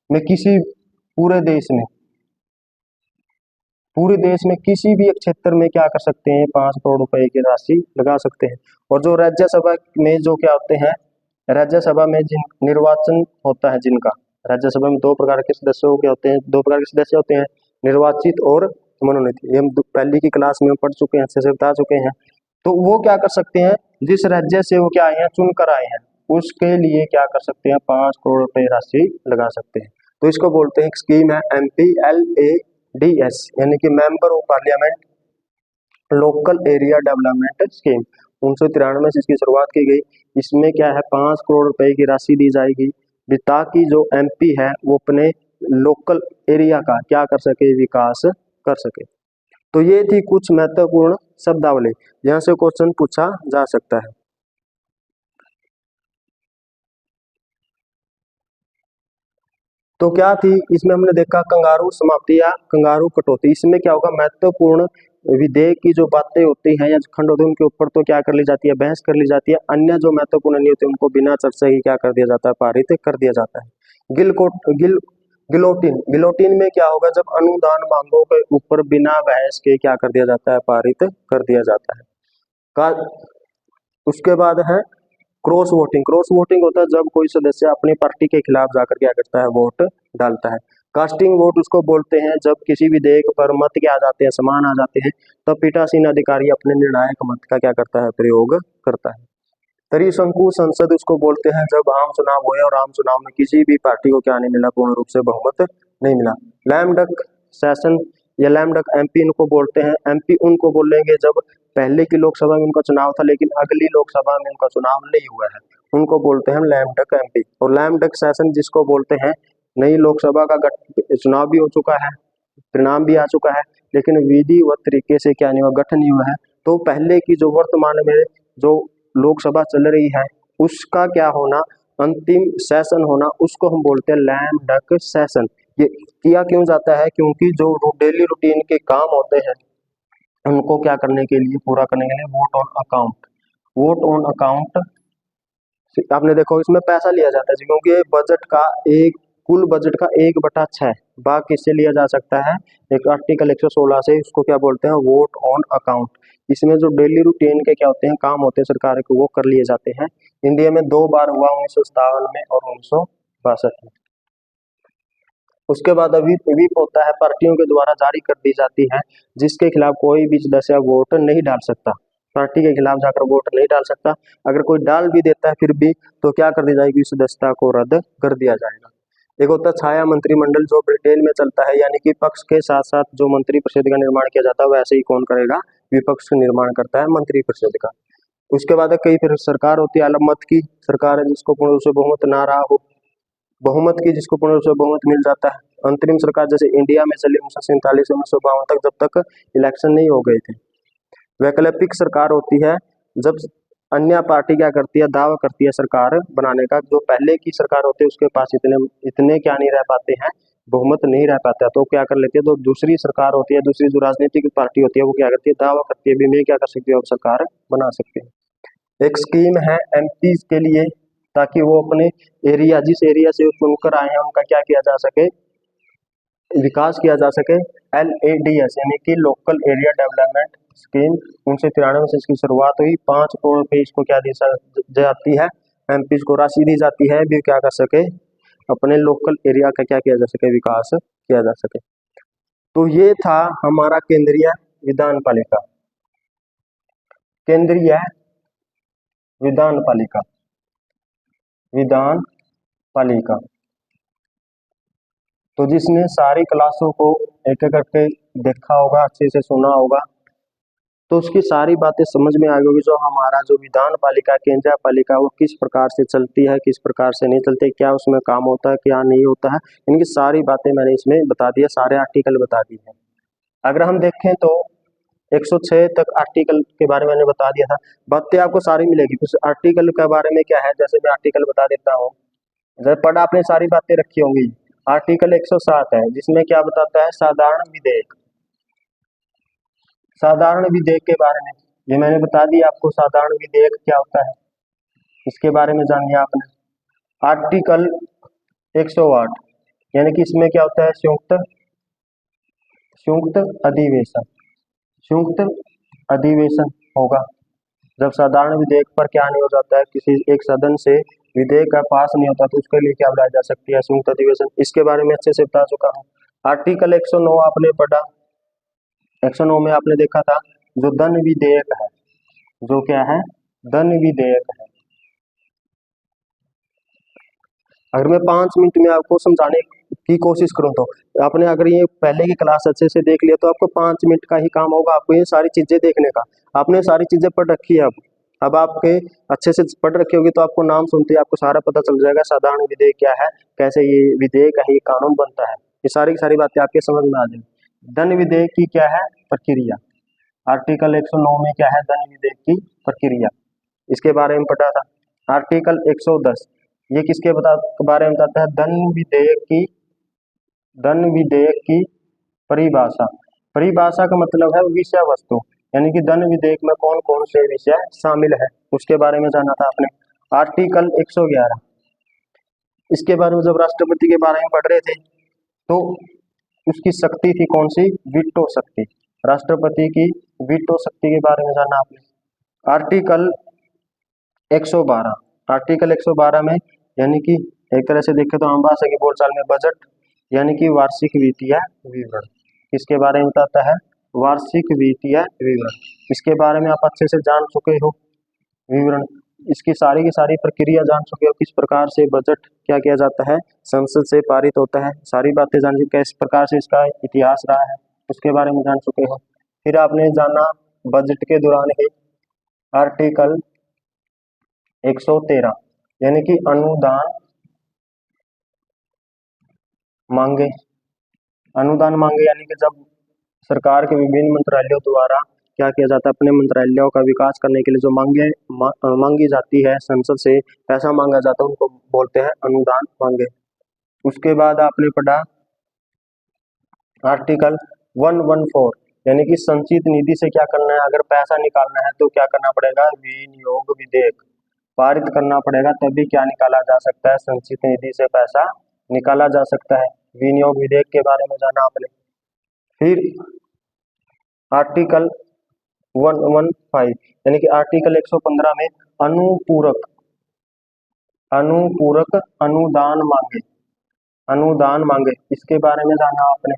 में किसी पूरे देश में पूरे देश में किसी भी एक क्षेत्र में क्या कर सकते हैं, 5 करोड़ रुपए की राशि लगा सकते हैं। और जो राज्यसभा में जो क्या होते हैं, राज्यसभा में जिन निर्वाचन होता है जिनका, राज्यसभा में दो प्रकार के सदस्य क्या होते हैं, दो प्रकार के सदस्य होते हैं, निर्वाचित और मनोनीत। ये हम पहली की क्लास में पढ़ चुके हैं, अच्छे से बता चुके हैं। तो वो क्या कर सकते हैं, जिस राज्य से वो क्या आए हैं, चुनकर आए हैं, उसके लिए क्या कर सकते हैं, 5 करोड़ रुपए राशि लगा सकते हैं। तो इसको बोलते हैं, एक स्कीम है MPLADS, यानी कि member of parliament local area development scheme. 1993 में इसकी शुरुआत की गई। इसमें क्या है, 5 करोड़ रुपए की राशि दी जाएगी ताकि जो MP है वो अपने लोकल एरिया का क्या कर सके, विकास कर सके। तो ये थी कुछ महत्वपूर्ण शब्दावली, यहाँ से क्वेश्चन पूछा जा सकता है। तो क्या थी इसमें, हमने देखा कंगारू समाप्ति या कंगारू कटौती। इसमें क्या होगा, महत्वपूर्ण विधेयक की जो बातें होती हैं या खंड होते हैं उनके ऊपर तो क्या कर ली जाती है, बहस कर ली जाती है। अन्य जो महत्वपूर्ण नहीं होते उनको बिना चर्चा ही क्या कर दिया जाता है, पारित कर दिया जाता है। गिलोटिन, गिलोटिन में क्या होगा, जब अनुदान मांगों के ऊपर बिना बहस के क्या कर दिया जाता है, पारित कर दिया जाता है। उसके बाद है क्रॉस वोटिंग। क्रॉस वोटिंग होता है जब कोई सदस्य अपनी पार्टी के खिलाफ जाकर क्या करता है, वोट डालता है। कास्टिंग वोट उसको बोलते हैं जब किसी विधेयक पर मत क्या आ जाते हैं, समान आ जाते हैं, तब पीठासीन अधिकारी अपने निर्णायक मत का क्या करता है, प्रयोग करता है। त्रिशंकु संसद उसको बोलते हैं जब आम चुनाव हुए और आम चुनाव में किसी भी पार्टी को क्या नहीं मिला, पूर्ण रूप से बहुमत नहीं मिला। लैम डक सेशन या लैम डक MP इनको बोलते हैं। MP उनको बोलेंगे जब पहले की लोकसभा में उनका चुनाव था लेकिन अगली लोकसभा में उनका चुनाव नहीं हुआ है, उनको बोलते हैं लैम डक MP। और लैम डक सेशन जिसको बोलते हैं, नई लोकसभा का चुनाव भी हो चुका है, परिणाम भी आ चुका है, लेकिन विधिवत तरीके से क्या नहीं हुआ, गठन नहीं हुआ है। तो पहले की जो वर्तमान में जो लोकसभा चल रही है उसका क्या होना, अंतिम सेशन होना, उसको हम बोलते हैं लैम डक सेशन। ये किया क्यों जाता है, क्योंकि जो डेली रूटीन के काम होते हैं उनको क्या करने के लिए, पूरा करने के लिए वोट ऑन अकाउंट आपने देखो इसमें पैसा लिया जाता है क्योंकि बजट का एक कुल बजट का 1/6 भाग किससे लिया जा सकता है, एक आर्टिकल 116 से, इसको क्या बोलते हैं, वोट ऑन अकाउंट। इसमें जो डेली रूटीन के क्या होते हैं, काम होते हैं सरकार के, वो कर लिए जाते हैं। इंडिया में 2 बार हुआ, 1957 में और 1962 में। उसके बाद अभी व्हिप होता है, पार्टियों के द्वारा जारी कर दी जाती है, जिसके खिलाफ कोई भी सदस्य वोट नहीं डाल सकता, पार्टी के खिलाफ जाकर वोट नहीं डाल सकता। अगर कोई डाल भी देता है फिर भी तो क्या कर दी जाएगी, सदस्यता को रद्द कर दिया जाएगा। एक होता है छाया मंत्रिमंडल जो ब्रिटेन में चलता है, यानी कि पक्ष के साथ साथ जो मंत्रिपरिषद का निर्माण किया जाता है वैसे ही कौन करेगा, विपक्ष का निर्माण करता है मंत्रिपरिषद का। उसके बाद कई फिर सरकार होती है अलग मत की सरकार है, जिसको पूर्ण रूप से बहुमत ना रहा हो, बहुमत की जिसको पूर्ण रूप से बहुमत मिल जाता है। अंतरिम सरकार जैसे इंडिया में चली 1947 से 1952 तक, जब तक इलेक्शन नहीं हो गए थे। वैकल्पिक सरकार होती है जब अन्य पार्टी क्या करती है, दावा करती है सरकार बनाने का, जो पहले की सरकार होती है उसके पास इतने क्या नहीं रह पाते हैं, बहुमत नहीं रह पाता, तो क्या कर लेती है, तो दूसरी सरकार होती है, दूसरी जो राजनीतिक पार्टी होती है वो क्या करती है, दावा करती है भी मैं क्या कर सकती हूँ, अब सरकार बना सकती है। एक स्कीम है MP के लिए, ताकि वो अपने एरिया, जिस एरिया से वो चुनकर आए हैं उनका क्या किया जा सके, विकास किया जा सके। LADS यानी कि लोकल एरिया डेवलपमेंट स्कीम, 1993 से इसकी शुरुआत हुई। 5 करोड़ रुपए इसको क्या दी जाती है, MP को राशि दी जाती है भी क्या कर सके, अपने लोकल एरिया का क्या किया जा सके, विकास किया जा सके। तो ये था हमारा केंद्रीय विधान पालिका, केंद्रीय विधान पालिका, विधान पालिका। तो जिसने सारी क्लासों को एक एक करके देखा होगा, अच्छे से सुना होगा, तो उसकी सारी बातें समझ में आ गई होगी। जो हमारा जो विधान पालिका, केंद्रीय पालिका, वो किस प्रकार से चलती है, किस प्रकार से नहीं चलती, क्या उसमें काम होता है, क्या नहीं होता है, इनकी सारी बातें मैंने इसमें बता दी है, सारे आर्टिकल बता दिए हैं। अगर हम देखें तो 106 तक आर्टिकल के बारे में मैंने बता दिया था, बातें आपको सारी मिलेगी। उस आर्टिकल के बारे में क्या है, जैसे मैं आर्टिकल बता देता हूँ, जब पढ़ा आपने सारी बातें रखी होंगी। आर्टिकल 107 है जिसमें क्या बताता है, साधारण विधेयक, साधारण विधेयक के बारे में ये मैंने बता दिया आपको, साधारण विधेयक क्या होता है इसके बारे में जान लिया आपने। आर्टिकल 108 यानी कि इसमें क्या होता है, संयुक्त अधिवेशन, संयुक्त अधिवेशन होगा जब साधारण विधेयक पर क्या नहीं हो जाता है, किसी एक सदन से विधेयक का पास नहीं होता तो उसके लिए क्या बुलाया जा सकती है, संयुक्त अधिवेशन। इसके बारे में अच्छे से बता चुका हूँ। आर्टिकल 109 आपने पढ़ा, 109 में आपने देखा था जो धन विधेयक है, जो क्या है, धन विधेयक है। अगर मैं 5 मिनट में आपको समझाने की कोशिश करूं तो आपने अगर ये पहले की क्लास अच्छे से देख लिया तो आपको 5 मिनट का ही काम होगा आपको ये सारी चीजें देखने का। आपने सारी चीजें पढ़ रखी है, अब आपके अच्छे से पढ़ रखी होगी तो आपको नाम सुनते ही आपको सारा पता चल जाएगा साधारण विधेयक क्या है, कैसे ये विधेयक है, ये कानून बनता है, ये सारी की सारी बातें आपके समझ में आ जाएगी। धन विधेयक की क्या है प्रक्रिया, आर्टिकल 109 में क्या है, धन विधेयक की प्रक्रिया, इसके बारे में पढ़ा था। आर्टिकल 110 ये किसके बारे में बताता है, धन विधेयक की परिभाषा। परिभाषा का मतलब है विषय वस्तु, यानी कि धन विधेयक में कौन कौन से विषय शामिल है उसके बारे में जाना था आपने। आर्टिकल 111 इसके बारे में जब राष्ट्रपति के बारे में पढ़ रहे थे तो उसकी शक्ति थी कौन सी, वीटो शक्ति, राष्ट्रपति की वीटो शक्ति के बारे में जाना आपने। आर्टिकल 112, आर्टिकल 112 में यानी कि एक तरह से देखें तो आम भाषा की बोलचाल में बजट यानी कि वार्षिक वित्तीय विवरण, इसके बारे में बताता है, वार्षिक वित्तीय विवरण, इसके बारे में आप अच्छे से जान चुके हो विवरण, इसकी सारी की सारी प्रक्रिया जान चुके हो, किस प्रकार से बजट क्या किया जाता है, संसद से पारित होता है, सारी बातें जान चुके, किस प्रकार से इसका इतिहास रहा है उसके बारे में जान चुके हो। फिर आपने जाना बजट के दौरान ही आर्टिकल 113 यानी कि अनुदान मांगे, अनुदान मांगे यानी कि जब सरकार के विभिन्न मंत्रालयों द्वारा क्या किया जाता है, अपने मंत्रालयों का विकास करने के लिए जो मांगी जाती है, संसद से पैसा मांगा जाता है, उनको बोलते हैं अनुदान मांगे। उसके बाद आपने पढ़ा आर्टिकल 114 यानी कि संचित निधि से क्या करना है, अगर पैसा निकालना है तो क्या करना पड़ेगा, विनियोग विधेयक पारित करना पड़ेगा, तभी क्या निकाला जा सकता है, संचित निधि से पैसा निकाला जा सकता है, विनियोग विधेयक के बारे में जाना आपने। फिर आर्टिकल 115 यानी कि आर्टिकल 115 में अनुपूरक अनुपूरक अनुदान मांगे, अनुदान मांगे इसके बारे में जाना आपने।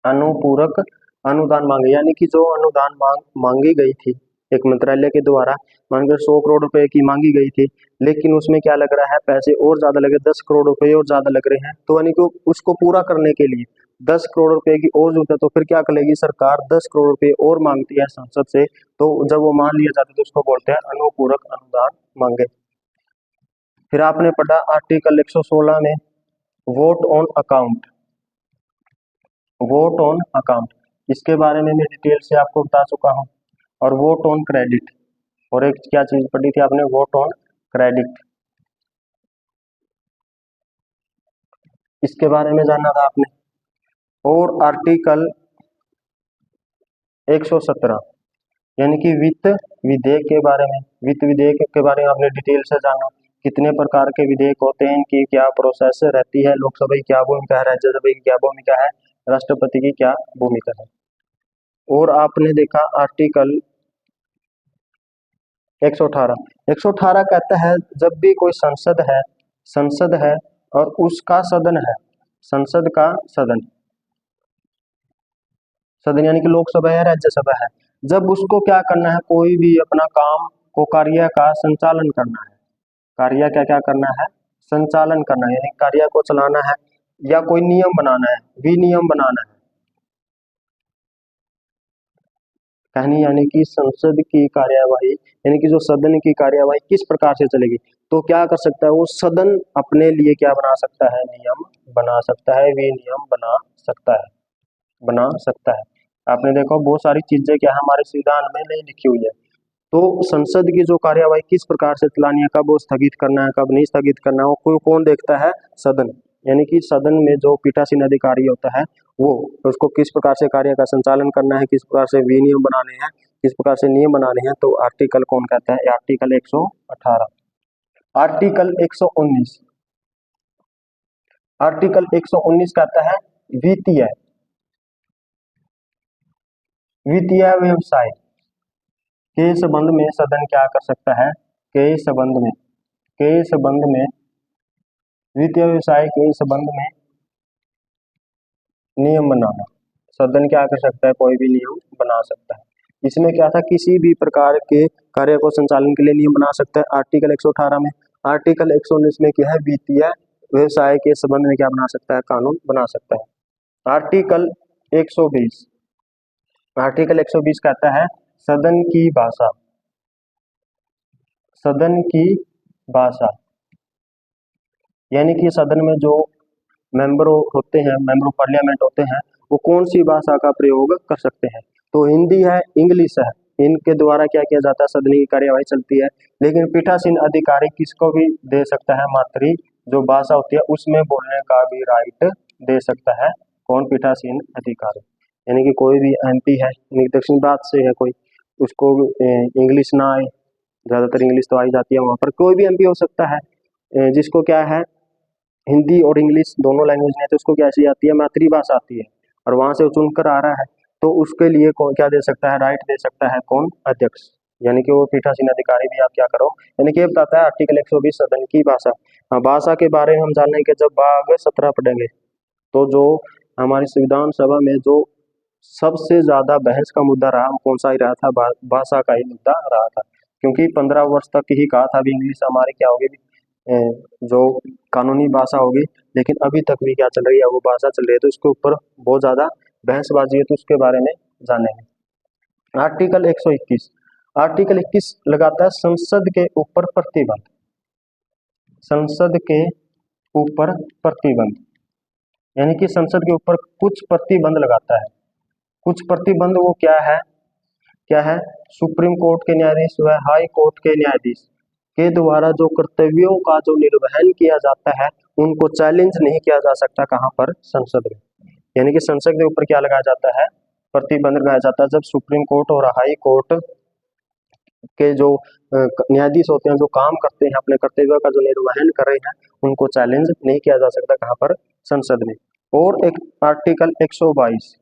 अनुपूरक अनुदान मांगे यानी कि जो अनुदान मांगी गई थी एक मंत्रालय के द्वारा, मानकर 100 करोड़ रुपए की मांगी गई थी, लेकिन उसमें क्या लग रहा है, पैसे और ज्यादा लगे, 10 करोड़ रुपए और ज्यादा लग रहे हैं, तो यानी कि उसको पूरा करने के लिए 10 करोड़ रुपए की और जरूरत है, तो फिर क्या करेगी सरकार, 10 करोड़ रुपए और मांगती है संसद से, तो जब वो मान लिया जाता है तो उसको बोलते हैं अनुपूरक अनुदान मांगे। फिर आपने पढ़ा आर्टिकल 116 में vote on account, vote on account इसके बारे में मैं डिटेल से आपको बता चुका हूं, और वोट ऑन क्रेडिट, और एक क्या चीज पढ़ी थी आपने, वोट ऑन क्रेडिट, इसके बारे में जानना था आपने। और आर्टिकल 117 यानी कि वित्त विधेयक के बारे में, वित्त विधेयक के बारे में आपने डिटेल से जाना, कितने प्रकार के विधेयक होते हैं, इनकी क्या प्रोसेस रहती है, लोकसभा की क्या भूमिका है, राज्यसभा की क्या भूमिका है, राष्ट्रपति की क्या भूमिका है। और आपने देखा आर्टिकल 118 कहता है जब भी कोई संसद है और उसका सदन है, संसद का सदन, सदन यानी कि लोकसभा है राज्यसभा है, जब उसको क्या करना है, कोई भी अपना काम को कार्य का संचालन करना है, कार्य क्या क्या करना है, संचालन करना है, यानी कार्य को चलाना है या कोई नियम बनाना है, विनियम बनाना है, कहनी यानी कि संसद की कार्यवाही यानी कि जो सदन की कार्यवाही किस प्रकार से चलेगी, तो क्या कर सकता है वो सदन अपने लिए क्या बना सकता है, नियम बना सकता है, विनियम बना सकता है, बना सकता है। आपने देखो बहुत सारी चीजें क्या है हमारे संविधान में नहीं लिखी हुई है, तो संसद की जो कार्यवाही किस प्रकार से चलानी है, कब वो स्थगित करना है, कब नहीं स्थगित करना है, वो कौन देखता है, सदन, यानी कि सदन में जो पीठासीन अधिकारी होता है वो उसको किस प्रकार से कार्य का संचालन करना है, किस प्रकार से विनियम बनाने हैं, किस प्रकार से नियम बनाने हैं, तो आर्टिकल कौन कहता है, आर्टिकल 118। आर्टिकल 119, आर्टिकल 119 कहता है वित्तीय वित्तीय व्यवसाय के संबंध में सदन क्या कर सकता है, के संबंध में के संबंध में, वित्तीय व्यवसाय के संबंध में नियम बनाना। सदन क्या कर सकता है, कोई भी नियम बना सकता है। इसमें क्या था, किसी भी प्रकार के कार्य को संचालन के लिए नियम बना सकता है। आर्टिकल 118 में। आर्टिकल 119 में क्या है, वित्तीय व्यवसाय के संबंध में क्या बना सकता है, कानून बना सकता है। आर्टिकल 120, आर्टिकल 120 कहता है सदन की भाषा, सदन की भाषा, यानी कि सदन में जो मेंबर होते हैं, मेंबर ऑफ पार्लियामेंट होते हैं, वो कौन सी भाषा का प्रयोग कर सकते हैं। तो हिंदी है, इंग्लिश है, इनके द्वारा क्या किया जाता है, सदन की कार्यवाही चलती है। लेकिन पीठासीन अधिकारी किसको भी दे सकता है, मातृ जो भाषा होती है उसमें बोलने का भी राइट दे सकता है। कौन, पीठासीन अधिकारी। यानी कि कोई भी एमपी है, दक्षिण भारत से है कोई, उसको इंग्लिश ना आए, ज्यादातर इंग्लिश तो आई जाती है वहां पर, कोई भी एमपी हो सकता है जिसको क्या है, हिंदी और इंग्लिश दोनों लैंग्वेज में, तो उसको कैसी आती है, मातृभाषा आती है, और वहां से चुनकर आ रहा है, तो उसके लिए कौन क्या दे सकता है, राइट दे सकता है, कौन, अध्यक्ष। यानी कि वो पीठासीन अधिकारी भी आप क्या करो, यानी कि ये बताता है आर्टिकल 120 सदन की भाषा। हाँ, भाषा के बारे में हम जानेंगे जब भाग 17 पढ़ेंगे। तो जो हमारी संविधान सभा में जो सबसे ज्यादा बहस का मुद्दा रहा, वो कौन सा ही रहा था, भाषा का ही मुद्दा रहा था। क्योंकि 15 वर्ष तक ही कहा था अभी इंग्लिश हमारी क्या होगी, जो कानूनी भाषा होगी, लेकिन अभी तक भी क्या चल रही है, वो भाषा चल रही है, तो इसके ऊपर बहुत ज्यादा बहसबाजी है, तो उसके बारे में जानेंगे। आर्टिकल 121, आर्टिकल 21 लगाता है संसद के ऊपर प्रतिबंध, संसद के ऊपर प्रतिबंध, यानी कि संसद के ऊपर कुछ प्रतिबंध लगाता है। कुछ प्रतिबंध वो क्या है, क्या है, सुप्रीम कोर्ट के न्यायाधीश व हाई कोर्ट के न्यायाधीश के द्वारा जो कर्तव्यों का जो निर्वहन किया जाता है, उनको चैलेंज नहीं किया जा सकता, कहां पर, संसद में। यानी कि संसद के ऊपर क्या लगाया जाता है, प्रतिबंध लगाया जाता है, जब सुप्रीम कोर्ट और हाई कोर्ट के जो न्यायाधीश होते हैं, जो काम करते हैं, अपने कर्तव्यों का जो निर्वहन कर रहे हैं, उनको चैलेंज नहीं किया जा सकता, कहां पर, संसद में। और एक आर्टिकल 122,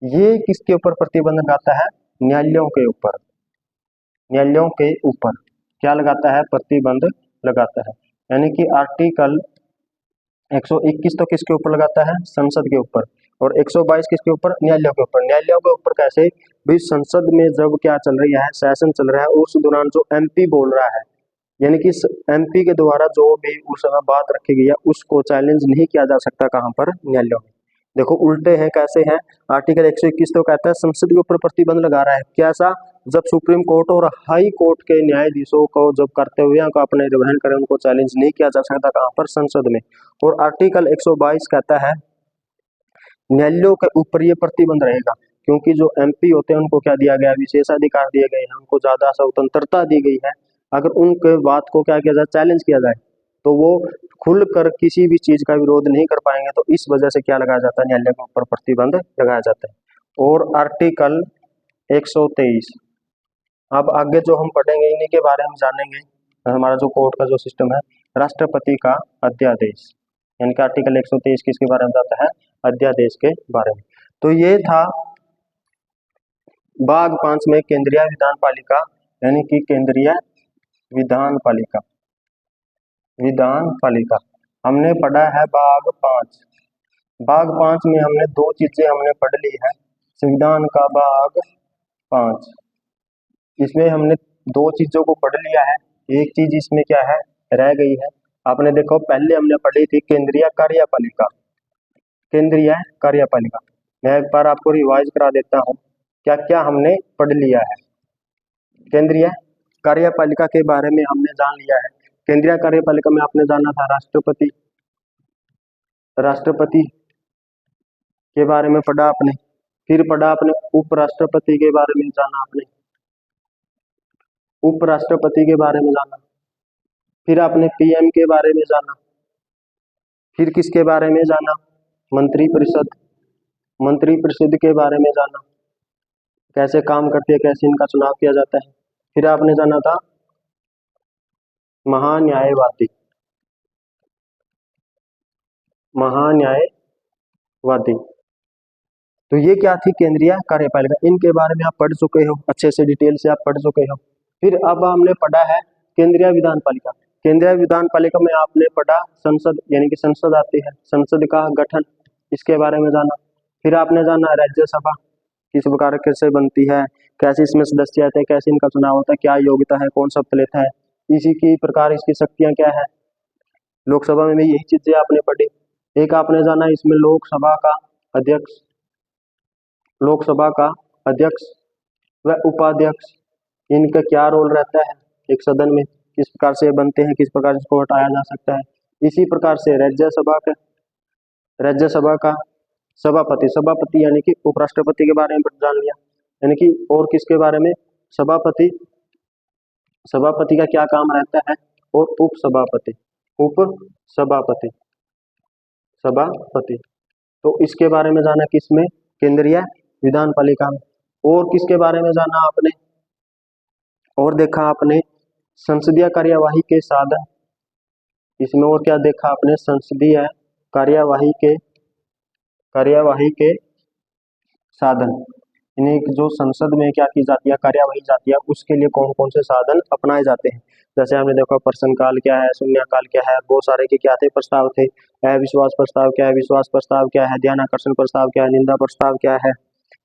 ये किसके ऊपर प्रतिबंध लगाता है, न्यायालयों के ऊपर, न्यायालयों के ऊपर क्या लगाता है, प्रतिबंध लगाता है। यानी कि आर्टिकल 121 तो किसके ऊपर लगाता है, संसद के ऊपर, और 122 किसके ऊपर, न्यायालयों के ऊपर। न्यायालयों के ऊपर कैसे भी, संसद में जब क्या चल रही है, सेशन चल रहा है, उस दौरान जो एमपी बोल रहा है, यानी कि एमपी के द्वारा जो भी उस समय बात रखी गई है, उसको चैलेंज नहीं किया जा सकता, कहां पर, न्यायालयों में। देखो उल्टे हैं, कैसे हैं, आर्टिकल 121 तो कहता है संसद के ऊपर प्रतिबंध लगा रहा है, कैसा, जब सुप्रीम कोर्ट और हाई कोर्ट के न्यायाधीशों को जब कर्तव्यों का अपने निर्वहन करें, उनको चैलेंज नहीं किया जा सकता, कहां पर, संसद में। और आर्टिकल 122 कहता है न्यायालयों के ऊपर ये प्रतिबंध रहेगा, क्योंकि जो एमपी होते हैं उनको क्या दिया गया, विशेषाधिकार दिए गए हैं, उनको ज्यादा स्वतंत्रता दी गई है। अगर उनके बात को क्या किया जाए, चैलेंज किया जाए, तो वो खुलकर किसी भी चीज का विरोध नहीं कर पाएंगे, तो इस वजह से क्या लगाया जाता है, न्यायालय के ऊपर प्रतिबंध लगाया जाता है। और आर्टिकल 123, अब आगे जो हम पढ़ेंगे इन्हीं के बारे में जानेंगे। हमारा जो कोर्ट का जो सिस्टम है, राष्ट्रपति का अध्यादेश, यानी कि आर्टिकल 123 किसके बारे में जाता है, अध्यादेश के बारे में। तो ये था भाग 5 में केंद्रीय विधान पालिका, यानी कि केंद्रीय विधान पालिका, विधान पालिका हमने पढ़ा है भाग 5। भाग 5 में हमने दो चीजें हमने पढ़ ली है, संविधान का भाग 5, इसमें हमने दो चीजों को पढ़ लिया है, एक चीज इसमें क्या है, रह गई है। आपने देखो पहले हमने पढ़ी थी केंद्रीय कार्यपालिका, केंद्रीय कार्यपालिका। मैं एक बार आपको रिवाइज करा देता हूँ क्या क्या हमने पढ़ लिया है। केंद्रीय कार्यपालिका के बारे में हमने जान लिया है। केंद्रीय कार्यपालिका में आपने जाना था राष्ट्रपति, राष्ट्रपति के बारे में पढ़ा आपने, फिर पढ़ा आपने उपराष्ट्रपति के बारे में जाना आपने, उपराष्ट्रपति के बारे में जाना, फिर आपने पीएम के बारे में जाना, फिर किसके बारे में जाना, मंत्रिपरिषद, मंत्रिपरिषद के बारे में जाना, कैसे काम करती है, कैसे इनका चुनाव किया जाता है। फिर आपने जाना था महान्यायवादी, महान्यायवादी। तो ये क्या थी, केंद्रीय कार्यपालिका, इनके बारे में आप पढ़ चुके हो, अच्छे से डिटेल से आप पढ़ चुके हो। फिर अब हमने पढ़ा है केंद्रीय विधान पालिका। केंद्रीय विधान पालिका में आपने पढ़ा संसद, यानी कि संसद आती है, संसद का गठन, इसके बारे में जाना। फिर आपने जाना राज्यसभा किस प्रकार कैसे बनती है, कैसे इसमें सदस्य आते हैं, कैसे इनका चुनाव होता है, क्या योग्यता है, कौन सब लेता है, इसी की प्रकार इसकी शक्तियां क्या है। लोकसभा में भी यही चीजें आपने पढ़ी। एक आपने जाना इसमें लोकसभा का अध्यक्ष, लोकसभा का अध्यक्ष व उपाध्यक्ष, इनका क्या रोल रहता है एक सदन में, किस प्रकार से बनते हैं, किस प्रकार से इसको हटाया जा सकता है। इसी प्रकार से राज्यसभा का सभापति, सभापति यानी कि उपराष्ट्रपति के बारे में जान लिया, यानी कि और किसके बारे में, सभापति, सभापति का क्या काम रहता है, और उपसभापति, उपसभापति, सभापति, तो इसके बारे में जाना किसमें, केंद्रीय विधान पालिका में। और किसके बारे में जाना आपने, और देखा आपने संसदीय कार्यवाही के साधन, इसमें और क्या देखा आपने, संसदीय कार्यवाही के साधन, यानी जो संसद में क्या की जाती है, कार्यवाही जाती है, उसके लिए कौन कौन से साधन अपनाए जाते हैं। जैसे हमने देखा प्रश्नकाल क्या है, शून्यकाल क्या है, बहुत सारे के क्या थे, प्रस्ताव थे, अविश्वास प्रस्ताव क्या है, विश्वास प्रस्ताव क्या है, ध्यानाकर्षण प्रस्ताव क्या है, निंदा प्रस्ताव क्या है,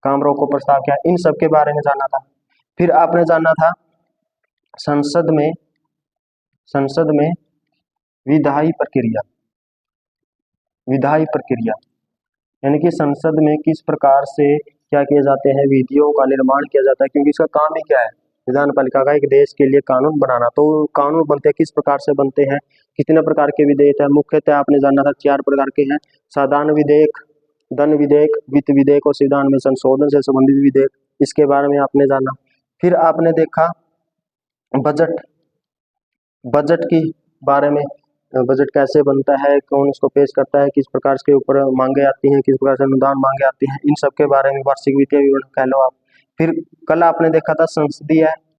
काम रोको प्रस्ताव क्या है, इन सब के बारे में जाना था। फिर आपने जाना था संसद में विधायी प्रक्रिया, विधायी प्रक्रिया, यानी कि संसद में किस प्रकार से क्या किए जाते हैं, विधियों का निर्माण किया जाता है, क्योंकि इसका काम ही क्या है, विधान पालिका का एक देश के लिए कानून बनाना। तो कानून बनते हैं किस प्रकार से बनते हैं, कितने प्रकार के विधेयक है, मुख्यतः आपने जाना था 4 प्रकार के हैं, साधारण विधेयक, धन विधेयक, वित्त विधेयक और संविधान में संशोधन से संबंधित विधेयक, इसके बारे में आपने जाना। फिर आपने देखा बजट, बजट के बारे में, बजट कैसे बनता है, कौन इसको पेश करता है, किस प्रकार इसके ऊपर मांगे आती हैं, किस प्रकार से अनुदान मांगे आती हैं, इन सब के बारे में वार्षिक वित्तीय विवरण कह लो आप। फिर कल आपने देखा था संसदीय